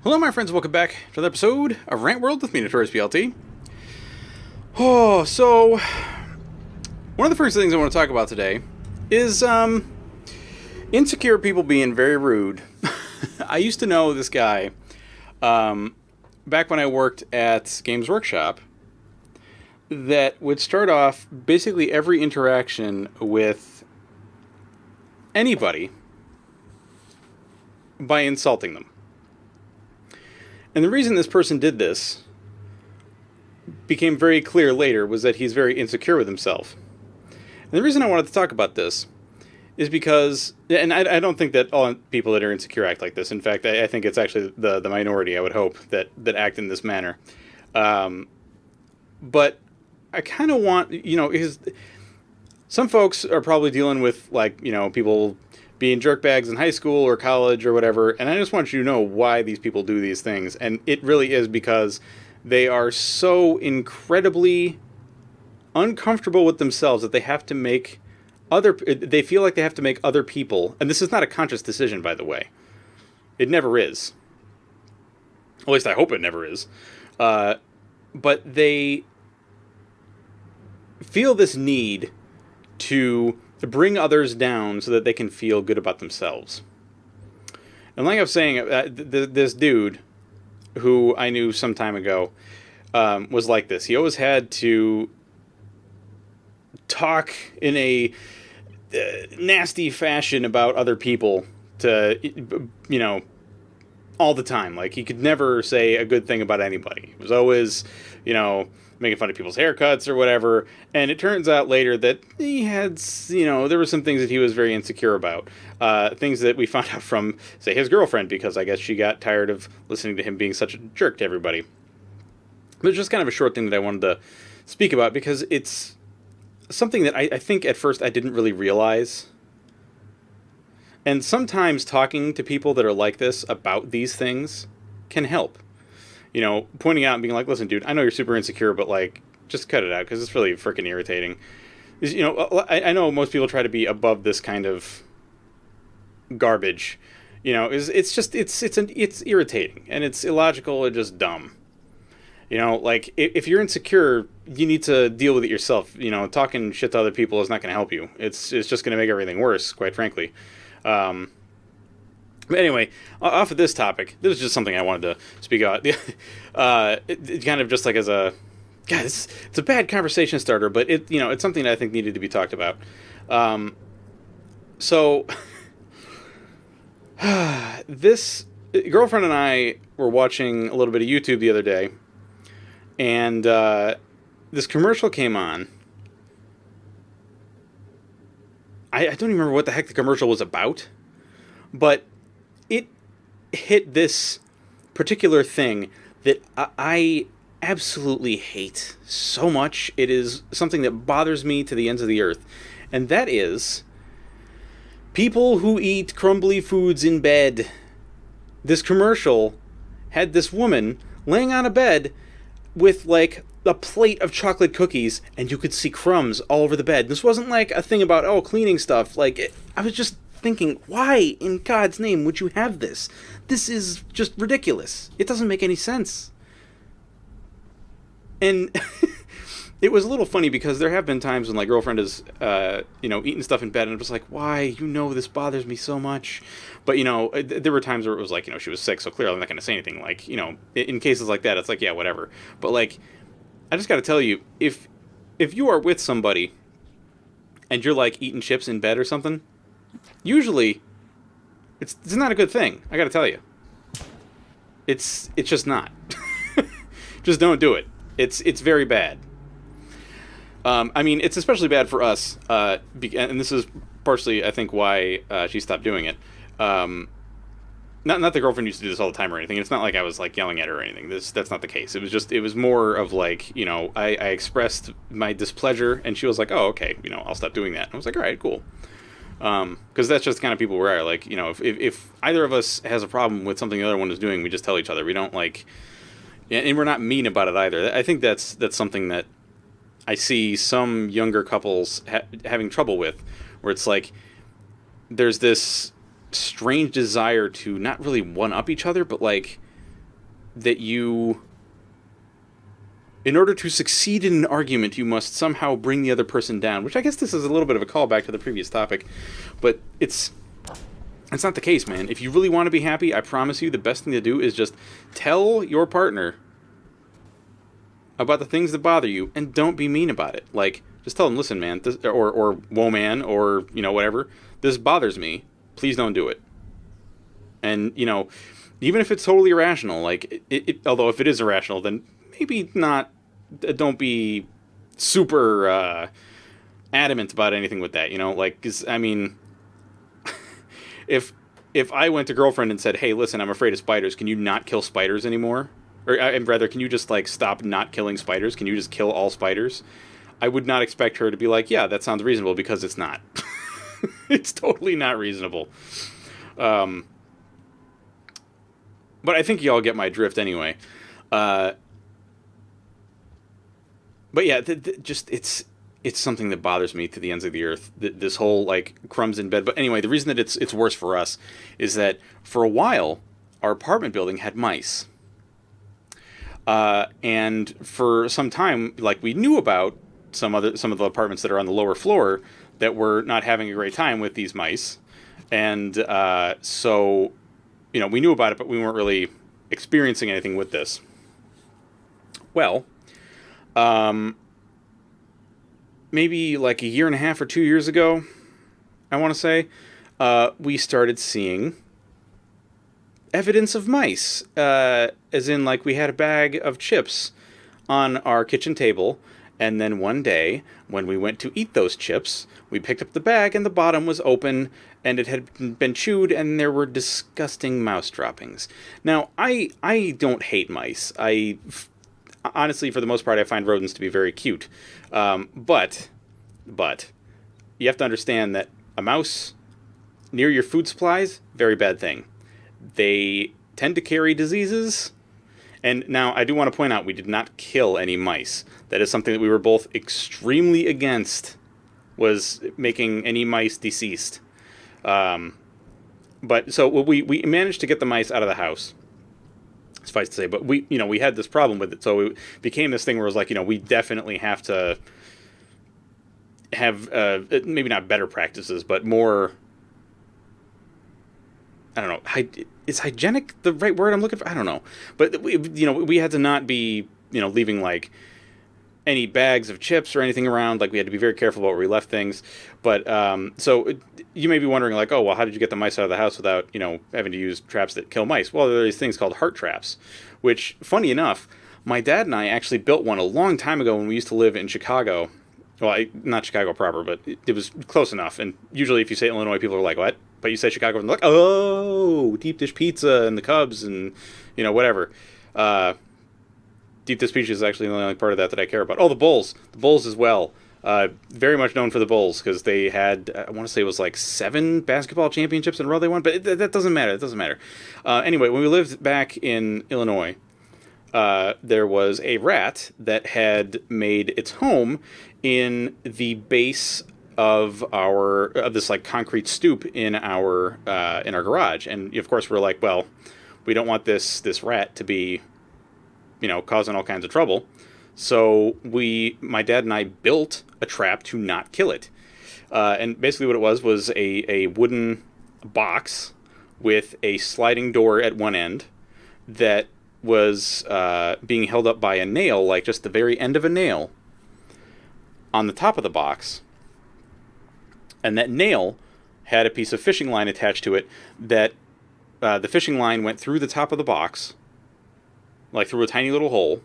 Hello, my friends. Welcome back to another episode of Rant World with me, Notorious BLT. So one of the first things I want to talk about today is insecure people being very rude. I used to know this guy back when I worked at Games Workshop that would start off basically every interaction with anybody by insulting them. And the reason this person did this became very clear later was that he's very insecure with himself. And the reason I wanted to talk about this is because, and I don't think that all people that are insecure act like this. In fact, I think it's actually the minority, I would hope, that act in this manner. But I kind of want, because some folks are probably dealing with, people being jerkbags in high school or college or whatever, and I just want you to know why these people do these things. And it really is because they are so incredibly uncomfortable with themselves that they have to make they feel like they have to make other people, and this is not a conscious decision, by the way. It never is. At least I hope it never is. But they feel this need to bring others down so that they can feel good about themselves. And like I was saying, this dude, who I knew some time ago, was like this. He always had to talk in a nasty fashion about other people all the time. Like, he could never say a good thing about anybody. It was always, making fun of people's haircuts or whatever. And it turns out later that he had, there were some things that he was very insecure about. Things that we found out from, say, his girlfriend, because I guess she got tired of listening to him being such a jerk to everybody. But it's just kind of a short thing that I wanted to speak about, because it's something that I think at first I didn't really realize. And sometimes talking to people that are like this about these things can help. Pointing out and being like, listen, dude, I know you're super insecure, but, just cut it out, because it's really freaking irritating. I know most people try to be above this kind of garbage. It's irritating, and it's illogical and just dumb. If you're insecure, you need to deal with it yourself. Talking shit to other people is not going to help you. It's just going to make everything worse, quite frankly. But anyway, off of this topic, this was just something I wanted to speak about. It kind of just like as a... God, it's a bad conversation starter, but it's something that I think needed to be talked about. So, this girlfriend and I were watching a little bit of YouTube the other day, and this commercial came on. I don't even remember what the heck the commercial was about, but it hit this particular thing that I absolutely hate so much. It is something that bothers me to the ends of the earth, and that is people who eat crumbly foods in bed. This commercial had this woman laying on a bed with, a plate of chocolate cookies, and you could see crumbs all over the bed. This wasn't a thing about, cleaning stuff. I was just thinking, why in God's name would you have this? This is just ridiculous. It doesn't make any sense. And it was a little funny, because there have been times when, girlfriend is, eating stuff in bed, and I'm just like, why? This bothers me so much. But, there were times where it was she was sick, so clearly I'm not going to say anything. In cases like that, it's yeah, whatever. But, I just got to tell you, if you are with somebody and you're eating chips in bed or something, usually it's not a good thing. I got to tell you, it's just not. Just don't do it. It's very bad. It's especially bad for us, and this is partially, I think, why she stopped doing it. Not the girlfriend used to do this all the time or anything. It's not like I was yelling at her or anything. That's not the case. It was more of I expressed my displeasure, and she was like, oh, okay, I'll stop doing that. And I was like, all right, cool. Because that's just the kind of people we are. If either of us has a problem with something the other one is doing, we just tell each other. We don't and we're not mean about it either. I think that's something that I see some younger couples having trouble with, where it's there's this strange desire to not really one-up each other, but that in order to succeed in an argument, you must somehow bring the other person down, which I guess this is a little bit of a callback to the previous topic, but it's not the case, man. If you really want to be happy, I promise you the best thing to do is just tell your partner about the things that bother you, and don't be mean about it. Like, just tell them, listen, man, this, or whoa, man, or, whatever, this bothers me. Please don't do it. And, even if it's totally irrational, like, although if it is irrational, then maybe not, don't be super adamant about anything with that, like, 'cause, I mean, if I went to girlfriend and said, hey, listen, I'm afraid of spiders, can you not kill spiders anymore? Or rather, can you just, like, stop not killing spiders? Can you just kill all spiders? I would not expect her to be like, yeah, that sounds reasonable, because it's not. It's totally not reasonable. But I think you all get my drift anyway. But yeah, just it's something that bothers me to the ends of the earth. This whole, like, crumbs in bed. But anyway, the reason that it's worse for us is that for a while our apartment building had mice. And for some time, like, we knew about some of the apartments that are on the lower floor that were not having a great time with these mice. And so, we knew about it, but we weren't really experiencing anything with this. Well, maybe like a year and a half or 2 years ago, I want to say, we started seeing evidence of mice. As in, like, we had a bag of chips on our kitchen table, and then one day, when we went to eat those chips, we picked up the bag, and the bottom was open, and it had been chewed, and there were disgusting mouse droppings. Now, I don't hate mice. Honestly, for the most part, I find rodents to be very cute. But you have to understand that a mouse near your food supplies, very bad thing. They tend to carry diseases. And now, I do want to point out, we did not kill any mice. That is something that we were both extremely against, was making any mice deceased. But so we managed to get the mice out of the house, suffice to say. But we had this problem with it, so it became this thing where it was like, we definitely have to have maybe not better practices, but more, I don't know, is hygienic the right word I'm looking for? I don't know. But we had to not be, leaving, like, any bags of chips or anything around. Like, we had to be very careful about where we left things. But so you may be wondering, like, oh, well, how did you get the mice out of the house without, having to use traps that kill mice? Well, there are these things called heart traps, which, funny enough, my dad and I actually built one a long time ago when we used to live in Chicago. Well, not Chicago proper, but it was close enough. And usually if you say Illinois, people are like, what? But you say Chicago, and they're like, oh, deep dish pizza and the Cubs and, whatever. Deep dish pizza is actually the only part of that I care about. Oh, the Bulls. The Bulls as well. Very much known for the Bulls, because they had, I want to say it was like 7 basketball championships in a row they won, but that doesn't matter. It doesn't matter. Anyway, when we lived back in Illinois, there was a rat that had made its home in the base of this, like, concrete stoop in our garage. And of course we're like, well, we don't want this rat to be, causing all kinds of trouble. So my dad and I built a trap to not kill it. And basically what it was a wooden box with a sliding door at one end that was being held up by a nail, like just the very end of a nail, on the top of the box. And that nail had a piece of fishing line attached to it that the fishing line went through the top of the box, like through a tiny little hole,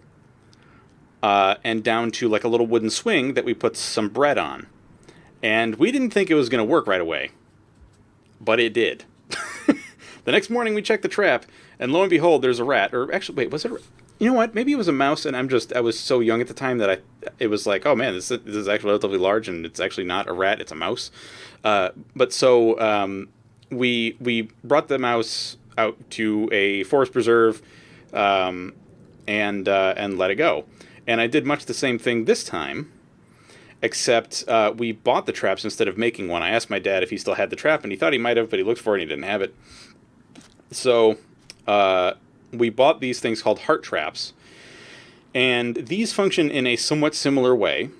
and down to, like, a little wooden swing that we put some bread on. And we didn't think it was going to work right away, but it did. The next morning we checked the trap, and lo and behold, there's a rat. Or actually, wait, was it you know what? Maybe it was a mouse, and I was so young at the time that it was like, oh man, this is actually relatively large, and it's actually not a rat, it's a mouse. But so we brought the mouse out to a forest preserve, and let it go. And I did much the same thing this time, except we bought the traps instead of making one. I asked my dad if he still had the trap, and he thought he might have, but he looked for it and he didn't have it. So we bought these things called heart traps. And these function in a somewhat similar way,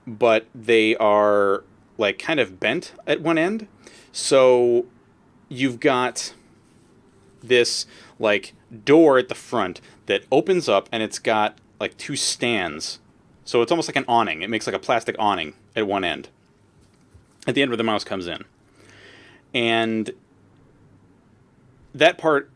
but they are like kind of bent at one end. So you've got this like door at the front that opens up, and it's got like two stands. So it's almost like an awning. It makes like a plastic awning at one end, at the end where the mouse comes in. And that part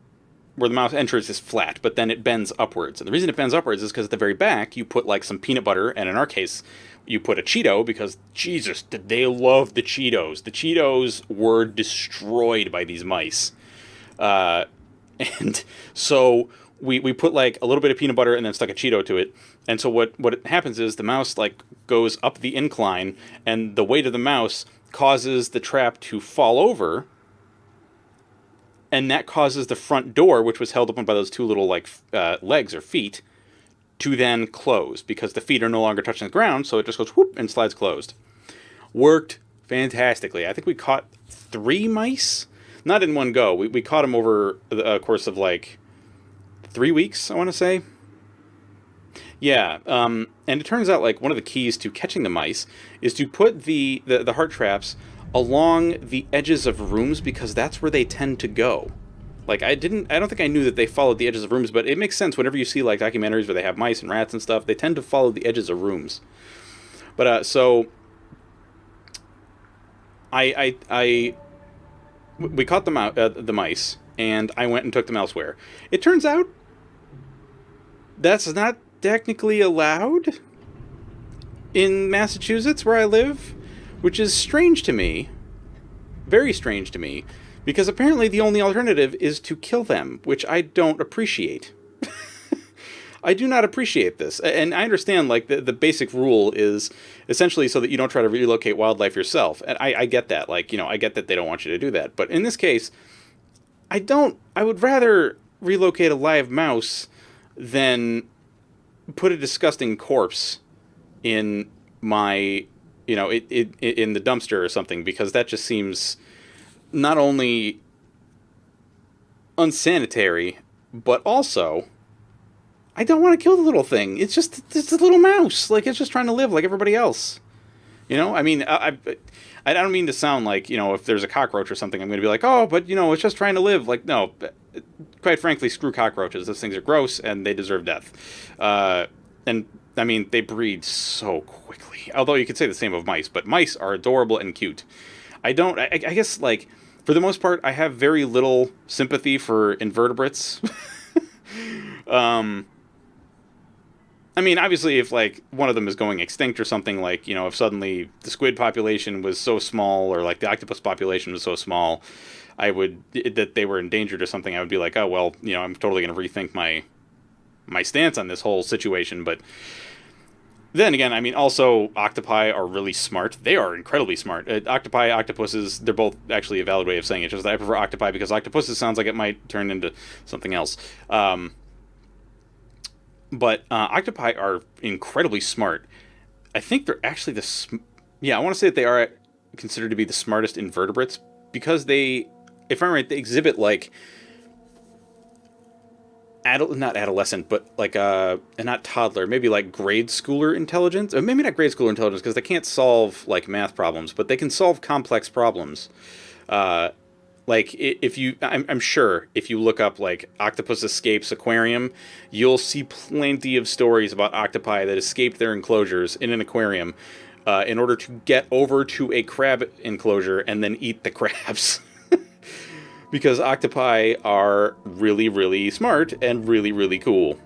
where the mouse enters is flat, but then it bends upwards. And the reason it bends upwards is because at the very back, you put like some peanut butter, and in our case, you put a Cheeto, because Jesus, did they love the Cheetos. The Cheetos were destroyed by these mice. And so we put like a little bit of peanut butter and then stuck a Cheeto to it. And so what happens is the mouse like goes up the incline, and the weight of the mouse causes the trap to fall over. And that causes the front door, which was held open by those two little like legs or feet, to then close, because the feet are no longer touching the ground. So it just goes whoop and slides closed. Worked fantastically. I think we caught 3 mice. Not in one go. We caught them over the course of like 3 weeks, I want to say. Yeah, and it turns out like one of the keys to catching the mice is to put the heart traps along the edges of rooms, because that's where they tend to go. Like I don't think I knew that they followed the edges of rooms, but it makes sense whenever you see like documentaries where they have mice and rats and stuff, they tend to follow the edges of rooms. But so we caught them out, the mice, and I went and took them elsewhere. It turns out that's not technically allowed in Massachusetts, where I live, which is strange to me, very strange to me, because apparently the only alternative is to kill them, which I don't appreciate. I do not appreciate this. And I understand, like, the basic rule is essentially so that you don't try to relocate wildlife yourself. And I get that. Like, I get that they don't want you to do that. But in this case, I would rather relocate a live mouse than put a disgusting corpse in my, in the dumpster or something, because that just seems not only unsanitary, but also I don't want to kill the little thing. It's a little mouse. Like, it's just trying to live like everybody else. I mean, I don't mean to sound like, if there's a cockroach or something, I'm going to be like, oh, but, it's just trying to live. Like, no, quite frankly, screw cockroaches. Those things are gross, and they deserve death. And, I mean, they breed so quickly. Although you could say the same of mice, but mice are adorable and cute. I guess, like, for the most part, I have very little sympathy for invertebrates. I mean, obviously, if, like, one of them is going extinct or something, like, if suddenly the squid population was so small, or, like, the octopus population was so small, that they were endangered or something, I would be like, oh, well, I'm totally going to rethink my stance on this whole situation. But then again, I mean, also, octopi are really smart. They are incredibly smart. Octopi, octopuses, they're both actually a valid way of saying it. Just that I prefer octopi because octopuses sounds like it might turn into something else. But octopi are incredibly smart. I think they're actually I want to say that they are considered to be the smartest invertebrates, because they, if I'm right, they exhibit like not adolescent, but like not toddler, maybe like grade schooler intelligence, or maybe not grade schooler intelligence, because they can't solve like math problems, but they can solve complex problems. Like, I'm sure if you look up, like, Octopus Escapes Aquarium, you'll see plenty of stories about octopi that escaped their enclosures in an aquarium in order to get over to a crab enclosure and then eat the crabs. Because octopi are really, really smart and really, really cool.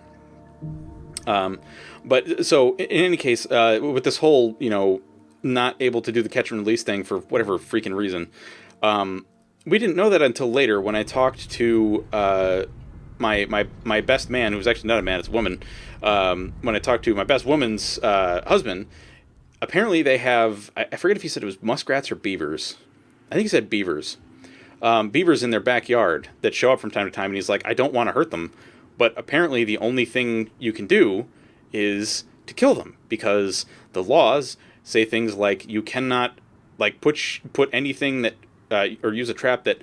But, so, in any case, with this whole, not able to do the catch and release thing for whatever freaking reason, we didn't know that until later when I talked to my best man, who was actually not a man, it's a woman. When I talked to my best woman's husband, apparently they have, I forget if he said it was muskrats or beavers. I think he said beavers. Beavers in their backyard that show up from time to time, and he's like, I don't want to hurt them, but apparently the only thing you can do is to kill them, because the laws say things like you cannot like put anything that or use a trap that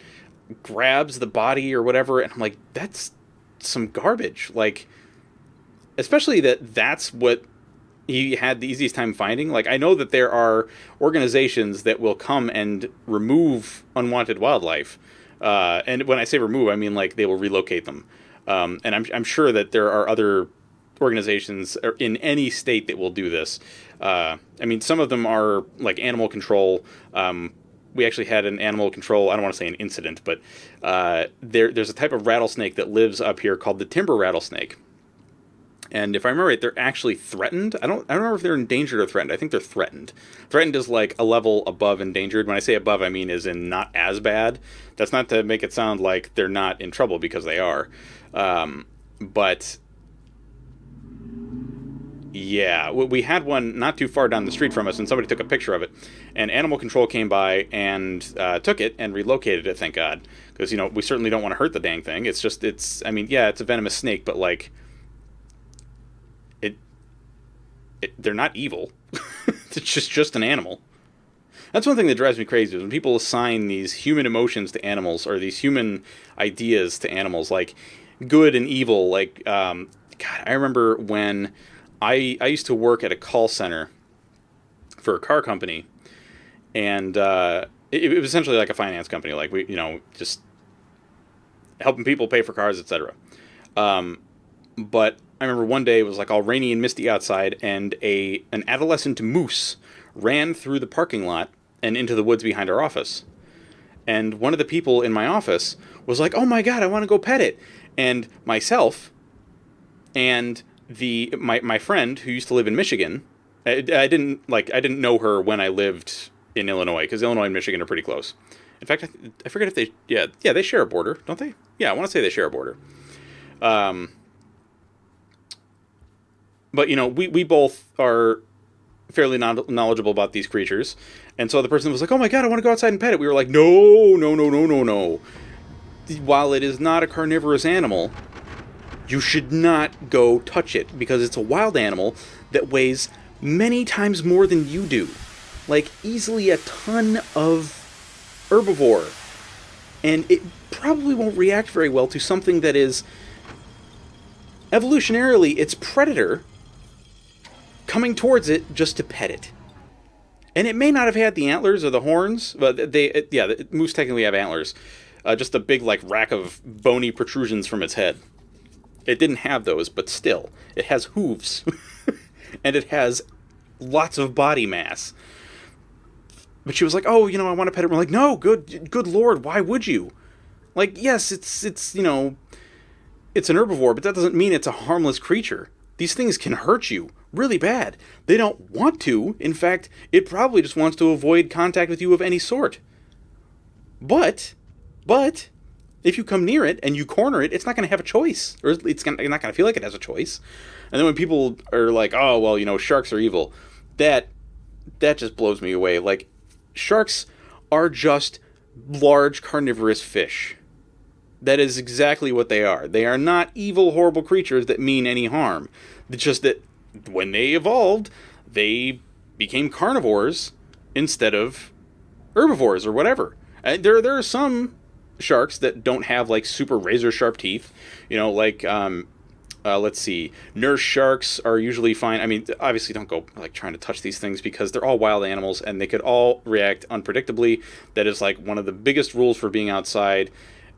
grabs the body or whatever. And I'm like, that's some garbage. Like, especially that's what he had the easiest time finding. Like, I know that there are organizations that will come and remove unwanted wildlife. And when I say remove, I mean, like, they will relocate them. And I'm sure that there are other organizations in any state that will do this. I mean, some of them are like animal control. We actually had an animal control, I don't want to say an incident, but there's a type of rattlesnake that lives up here called the timber rattlesnake. And if I remember right, they're actually threatened. I don't remember if they're endangered or threatened. I think they're threatened. Threatened is like a level above endangered. When I say above, I mean as in not as bad. That's not to make it sound like they're not in trouble, because they are. But yeah, we had one not too far down the street from us, and somebody took a picture of it. And animal control came by and took it and relocated it, thank God. Because, we certainly don't want to hurt the dang thing. It's I mean, yeah, it's a venomous snake, but like, they're not evil. It's just an animal. That's one thing that drives me crazy, is when people assign these human emotions to animals, or these human ideas to animals, like good and evil. Like, God, I remember when I used to work at a call center for a car company, and it was essentially like a finance company, like we, just helping people pay for cars, etc. But I remember one day it was like all rainy and misty outside, and an adolescent moose ran through the parking lot and into the woods behind our office. And one of the people in my office was like, "Oh my God, I want to go pet it." And myself and my friend who used to live in Michigan, I didn't know her when I lived in Illinois, because Illinois and Michigan are pretty close. In fact, I forget if they share a border, don't they? Yeah, I want to say they share a border. But, we both are fairly knowledgeable about these creatures. And so the person was like, "Oh my God, I want to go outside and pet it." We were like, no. While it is not a carnivorous animal, you should not go touch it, because it's a wild animal that weighs many times more than you do. Like, easily a ton of herbivore. And it probably won't react very well to something that is evolutionarily its predator coming towards it just to pet it. And it may not have had the antlers or the horns, but the moose technically have antlers. Just a big, like, rack of bony protrusions from its head. It didn't have those, but still, it has hooves. And it has lots of body mass. But she was like, "Oh, I want to pet it." We're like, "No, good Lord, why would you?" Like, yes, it's it's an herbivore, but that doesn't mean it's a harmless creature. These things can hurt you really bad. They don't want to. In fact, it probably just wants to avoid contact with you of any sort. But, if you come near it and you corner it, it's not going to have a choice. Or it's not going to feel like it has a choice. And then when people are like, "Oh, well, sharks are evil," that just blows me away. Like, sharks are just large carnivorous fish. That is exactly what they are. They are not evil, horrible creatures that mean any harm. It's just that when they evolved, they became carnivores instead of herbivores or whatever. There are some sharks that don't have, like, super razor sharp teeth. Let's see. Nurse sharks are usually fine. I mean, obviously don't go, like, trying to touch these things, because they're all wild animals and they could all react unpredictably. That is, like, one of the biggest rules for being outside.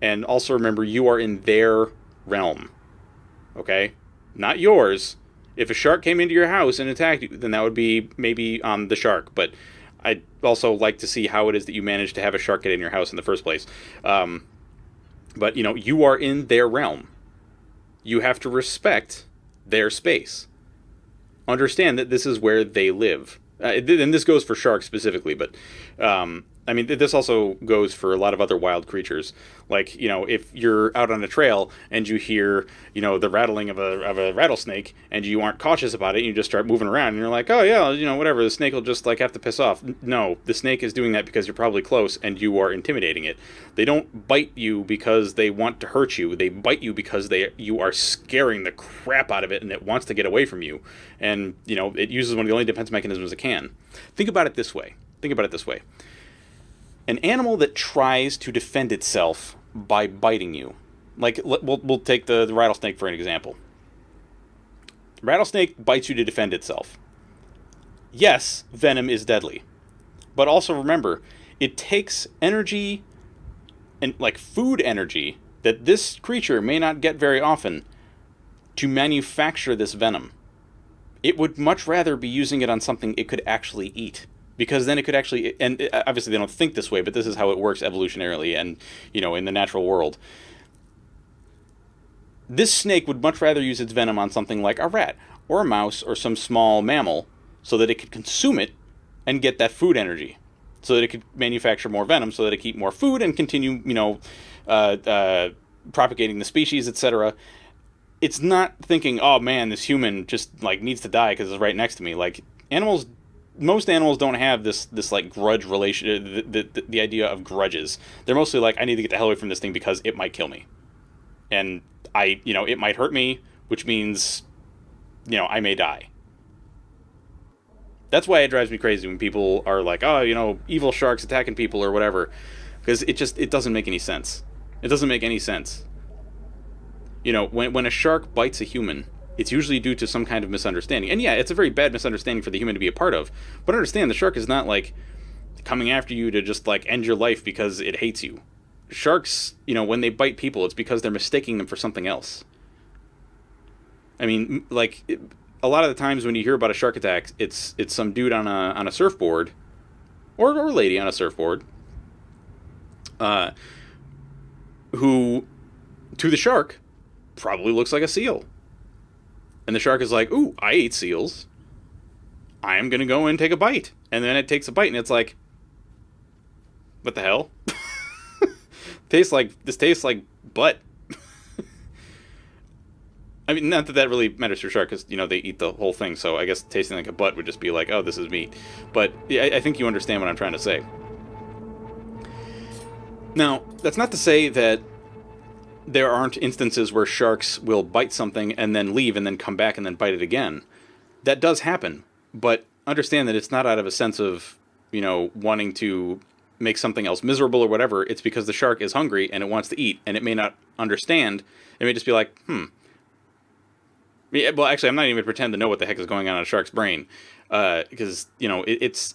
And also remember, you are in their realm. Okay? Not yours. If a shark came into your house and attacked you, then that would be maybe the shark. But I'd also like to see how it is that you managed to have a shark get in your house in the first place. But, you are in their realm. You have to respect their space. Understand that this is where they live. And this goes for sharks specifically, but I mean, this also goes for a lot of other wild creatures. Like, if you're out on a trail and you hear, the rattling of a rattlesnake, and you aren't cautious about it, and you just start moving around, and you're like, "Oh yeah, whatever, the snake will just, like, have to piss off." No, the snake is doing that because you're probably close and you are intimidating it. They don't bite you because they want to hurt you. They bite you because you are scaring the crap out of it, and it wants to get away from you. And, it uses one of the only defense mechanisms it can. Think about it this way. An animal that tries to defend itself by biting you Like, we'll take the rattlesnake for an example. Rattlesnake bites you to defend itself. Yes, venom is deadly. But also remember, it takes energy, and like food energy, that this creature may not get very often, to manufacture this venom. It would much rather be using it on something it could actually eat. Because then it could actually, and obviously they don't think this way, but this is how it works evolutionarily and, in the natural world. This snake would much rather use its venom on something like a rat or a mouse or some small mammal so that it could consume it and get that food energy. So that it could manufacture more venom so that it could eat more food and continue, propagating the species, etc. It's not thinking, oh man, this human just like needs to die because it's right next to me. Like most animals don't have this like grudge relation, the idea of grudges. They're mostly like, I need to get the hell away from this thing because it might kill me. And it might hurt me, which means, I may die. That's why it drives me crazy when people are like, oh, evil sharks attacking people or whatever. Because it doesn't make any sense. It doesn't make any sense. When a shark bites a human, it's usually due to some kind of misunderstanding. And yeah, it's a very bad misunderstanding for the human to be a part of. But understand, the shark is not like coming after you to just like end your life because it hates you. Sharks, when they bite people, it's because they're mistaking them for something else. I mean, like, a lot of the times when you hear about a shark attack, it's some dude on a surfboard, or lady on a surfboard, who, to the shark, probably looks like a seal. And the shark is like, ooh, I ate seals. I am going to go and take a bite. And then it takes a bite, and it's like, what the hell? This tastes like butt. I mean, not that really matters for shark, because, they eat the whole thing, so I guess tasting like a butt would just be like, oh, this is meat. But I think you understand what I'm trying to say. Now, that's not to say that there aren't instances where sharks will bite something and then leave and then come back and then bite it again. That does happen, but understand that it's not out of a sense of, wanting to make something else miserable or whatever. It's because the shark is hungry and it wants to eat, and it may not understand. It may just be like, Yeah, well, actually, I'm not even going to pretend to know what the heck is going on in a shark's brain, because, it's,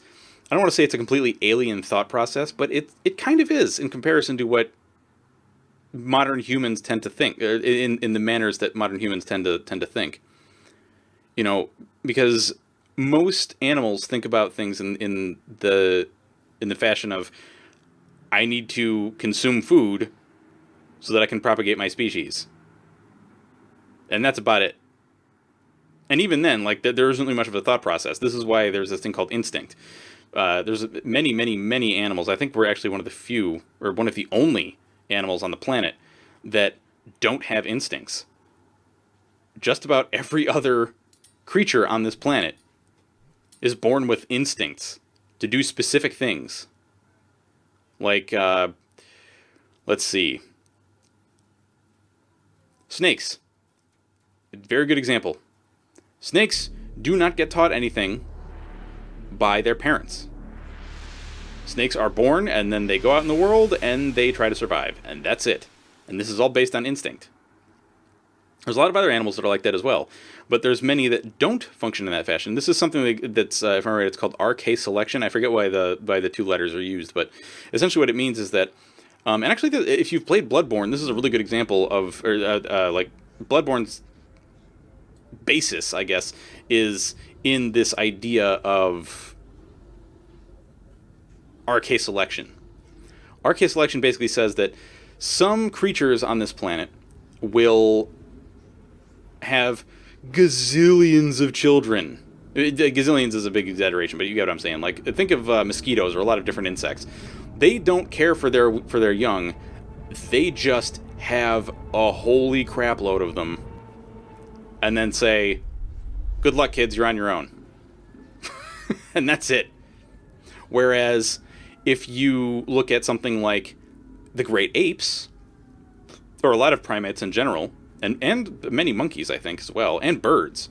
I don't want to say it's a completely alien thought process, but it kind of is in comparison to what modern humans tend to think, in the manners that modern humans tend to think. Because most animals think about things in the fashion of, I need to consume food so that I can propagate my species. And that's about it. And even then, like, there isn't really much of a thought process. This is why there's this thing called instinct. There's many, many, many animals. I think we're actually one of the few, or one of the only animals on the planet that don't have instincts. Just about every other creature on this planet is born with instincts to do specific things. Like, let's see. Snakes. Very good example. Snakes do not get taught anything by their parents. Snakes are born, and then they go out in the world, and they try to survive. And that's it. And this is all based on instinct. There's a lot of other animals that are like that as well. But there's many that don't function in that fashion. This is something that's, if I'm right, it's called RK selection. I forget why the two letters are used. But essentially what it means is that, and actually, if you've played Bloodborne, this is a really good example of, like, Bloodborne's basis, I guess, is in this idea of RK selection. RK selection basically says that some creatures on this planet will have gazillions of children. Gazillions is a big exaggeration, but you get what I'm saying. Like, think of mosquitoes or a lot of different insects. They don't care for their young. They just have a holy crap load of them, and then say, good luck, kids, you're on your own. And that's it. Whereas, if you look at something like the great apes, or a lot of primates in general, and many monkeys, I think, as well, and birds,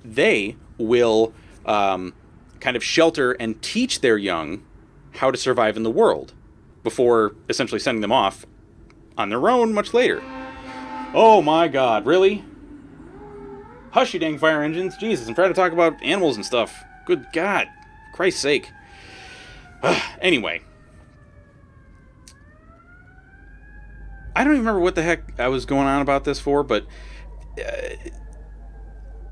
they will kind of shelter and teach their young how to survive in the world before essentially sending them off on their own much later. Oh my god, really? Hush, you dang fire engines. Jesus, I'm trying to talk about animals and stuff. Good God. Christ's sake. Anyway. I don't even remember what the heck I was going on about this for, but...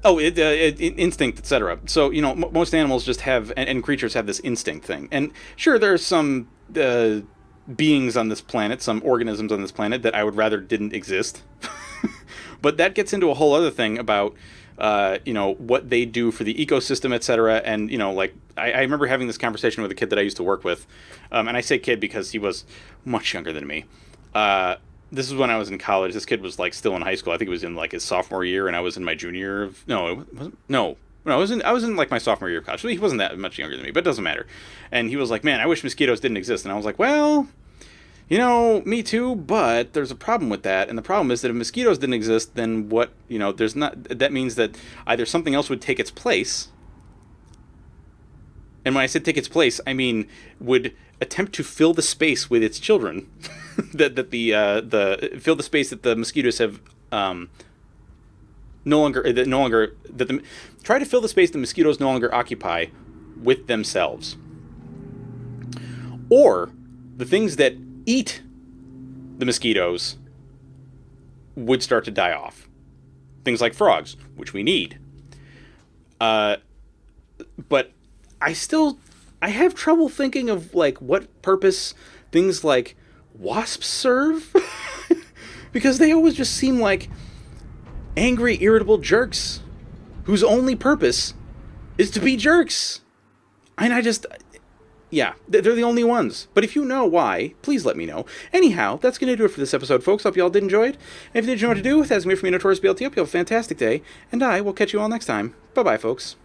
instinct, etc. So, most animals just have, and creatures have this instinct thing. And sure, there are some beings on this planet, some organisms on this planet that I would rather didn't exist. But that gets into a whole other thing about, what they do for the ecosystem, etc. And, I remember having this conversation with a kid that I used to work with. And I say kid because he was much younger than me. This is when I was in college. This kid was still in high school. I think he was in his sophomore year, and I was in my junior year of... No, it wasn't. No, I was in my sophomore year of college. So he wasn't that much younger than me, but it doesn't matter. And he was like, man, I wish mosquitoes didn't exist. And I was like, well... me too, but there's a problem with that. And the problem is that if mosquitoes didn't exist, then what, there's not, that means that either something else would take its place. And when I said take its place, I mean, would attempt to fill the space with its children. that fill the space that the mosquitoes have, try to fill the space the mosquitoes no longer occupy with themselves. Or the things that eat the mosquitoes would start to die off. Things like frogs, which we need. But I have trouble thinking of what purpose things like wasps serve. Because they always just seem like angry, irritable jerks whose only purpose is to be jerks. And yeah, they're the only ones. But if you know why, please let me know. Anyhow, that's going to do it for this episode, folks. Hope you all did enjoy it. And if you did know what to do, that's me from Notorious BLT. Hope you have a fantastic day. And I will catch you all next time. Bye-bye, folks.